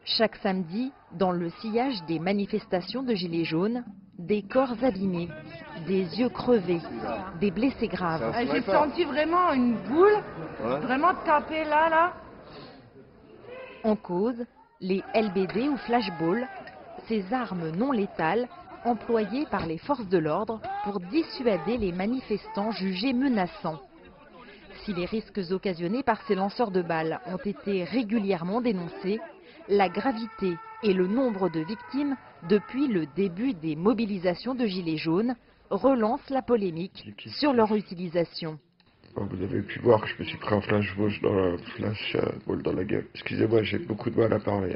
Chaque samedi, dans le sillage des manifestations de Gilets jaunes, des corps abîmés, des yeux crevés, des blessés graves. J'ai senti vraiment une boule, vraiment taper là. En cause, les LBD ou flashballs, ces armes non létales employées par les forces de l'ordre pour dissuader les manifestants jugés menaçants. Si les risques occasionnés par ces lanceurs de balles ont été régulièrement dénoncés, la gravité et le nombre de victimes depuis le début des mobilisations de Gilets jaunes relancent la polémique sur leur utilisation. Vous avez pu voir que je me suis pris un flashball dans la gueule. Excusez-moi, j'ai beaucoup de mal à parler.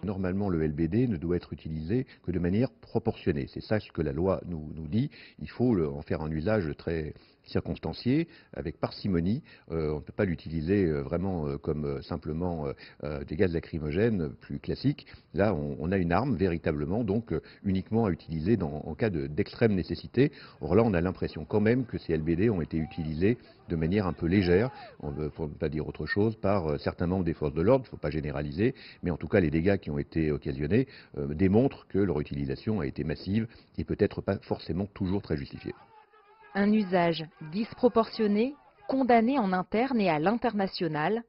Normalement, le LBD ne doit être utilisé que de manière proportionnée. C'est ça ce que la loi nous dit. Il faut en faire un usage très circonstancié, avec parcimonie. On ne peut pas l'utiliser vraiment comme simplement des gaz lacrymogènes plus classiques. Là, on a une arme véritablement, donc uniquement à utiliser en cas d'extrême nécessité. Or là, on a l'impression quand même que ces LBD ont été utilisés de manière un peu légère, pour ne pas dire autre chose, par certains membres des forces de l'ordre. Il ne faut pas généraliser, mais en tout cas, les dégâts qui ont été occasionnés démontrent que leur utilisation a été massive et peut-être pas forcément toujours très justifiée. Un usage disproportionné, condamné en interne et à l'international,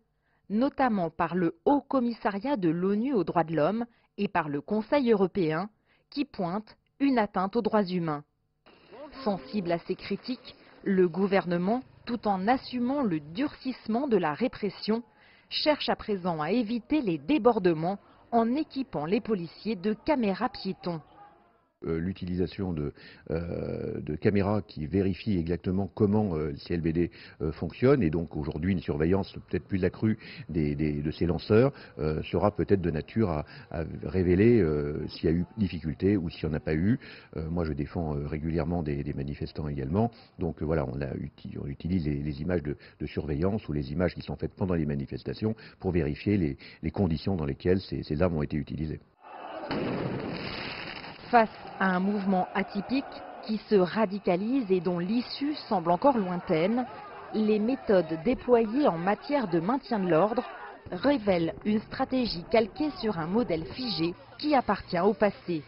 notamment par le Haut Commissariat de l'ONU aux droits de l'homme et par le Conseil européen, qui pointe une atteinte aux droits humains. Sensible à ces critiques, le gouvernement, tout en assumant le durcissement de la répression, cherche à présent à éviter les débordements en équipant les policiers de caméras piétons. L'utilisation de caméras qui vérifient exactement comment ces LBD fonctionnent, et donc aujourd'hui une surveillance peut-être plus accrue de ces lanceurs sera peut-être de nature à révéler s'il y a eu difficulté ou s'il n'y en a pas eu. Moi je défends régulièrement des manifestants également, donc voilà, on utilise les images de surveillance ou les images qui sont faites pendant les manifestations pour vérifier les conditions dans lesquelles ces armes ont été utilisées. Face à un mouvement atypique qui se radicalise et dont l'issue semble encore lointaine, les méthodes déployées en matière de maintien de l'ordre révèlent une stratégie calquée sur un modèle figé qui appartient au passé.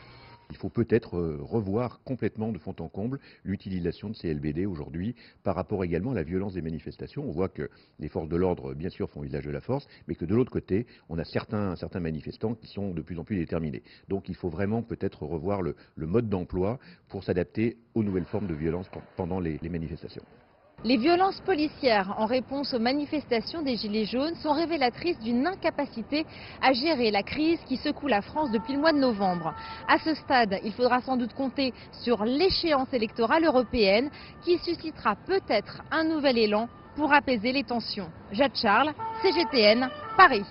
Il faut peut-être revoir complètement de fond en comble l'utilisation de ces LBD aujourd'hui par rapport également à la violence des manifestations. On voit que les forces de l'ordre, bien sûr, font usage de la force, mais que de l'autre côté, on a certains manifestants qui sont de plus en plus déterminés. Donc il faut vraiment peut-être revoir le mode d'emploi pour s'adapter aux nouvelles formes de violence pendant les manifestations. Les violences policières en réponse aux manifestations des Gilets jaunes sont révélatrices d'une incapacité à gérer la crise qui secoue la France depuis le mois de novembre. À ce stade, il faudra sans doute compter sur l'échéance électorale européenne qui suscitera peut-être un nouvel élan pour apaiser les tensions. Jade Charles, CGTN, Paris.